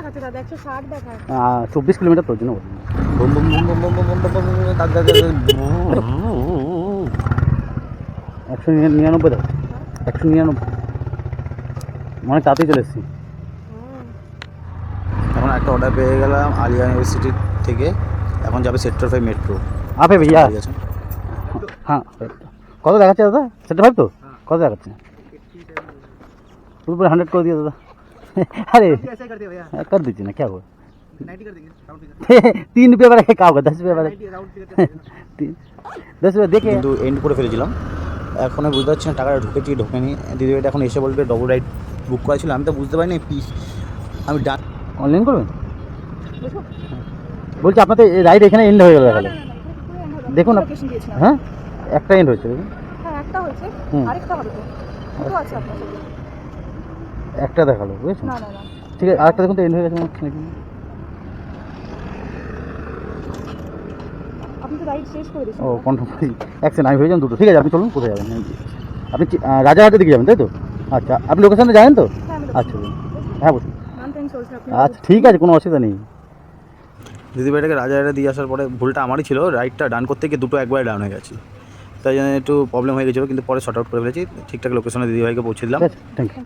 দেখাচ্ছে দাদা? 160 দেখায়। 24 কিলোমিটার তোর জন্য। Boom boom boom boom boom boom boom boom boom, দাগ দাগ দাগ 199 দাও, 199 অনেক তাড়াতাড়ি চলে এসেছি। এখন একটা অর্ডার পেয়ে গেলাম আলিয়া ইউনিভার্সিটি থেকে। এখন যাবে সেক্টর 5 মেট্রো। আপে ভাইয়া হ্যাঁ, কত দেখাচ্ছে দাদা? সেক্টর 5 তো কত দেখাচ্ছে? ऊपर 100 कर दिया दादा। अरे ऐसे करते भैया, कर दीजिए ना, क्या हुआ? 90 कर देंगे, राउंड फिगर। 3 रुपये वाला क्या होगा? 10 रुपये वाला 10 रुपये দেখে কিন্তু এন্ড করে ফেলেছিলাম। এখন বুঝতে পারছি না টাকাটা ঢুকেছি ঢোকেনি। দিদি এটা এখন এসে বলবে ডবল রাইড বুক করা ছিল, আমি তো বুঝতে পারিনি। আমি অনলাইন করবেন বলছি, আপনার তো রাইড এখানে এন্ড হয়ে গেল দেখালো। দেখুন হ্যাঁ, একটা এন্ড হয়েছে। হ্যাঁ একটা হয়েছে, আরেকটা হবে তো। দুটো আছে আপনার সাথে। একটা দেখালো, বুঝেছেন? না না না, ঠিক আছে, আরেকটা দেখুন তো এন্ড হয়ে গেছে নাকি। আপনি তো রাইড শেষ করে দিয়েছেন। ও কনফার্ম অ্যাকশন, আমি ভেবেছিলাম দুটো। ঠিক আছে, আপনি চলুন, কোথায় যাবেন? আপনি রাজারহাটের দিকে যাবেন তাই তো? আচ্ছা, আপনি লোকেশনটা জানেন তো? আচ্ছা হ্যাঁ বলুন। আচ্ছা ঠিক আছে, কোনো অসুবিধা নেই। দিদিভাইটাকে রাজারহাটে দিয়ে আসার পরে ভুলটা আমারই ছিল। রাইডটা ডান করতে গিয়ে দুটো একবারে ডাউন হয়ে গেছে, তাই জন্য একটু প্রবলেম হয়ে গেছিলো, কিন্তু পরে শর্ট আউট করে ফেলেছি। ঠিকঠাক লোকেশনে দিদিভাইকে পৌঁছে দিলাম। Thank you.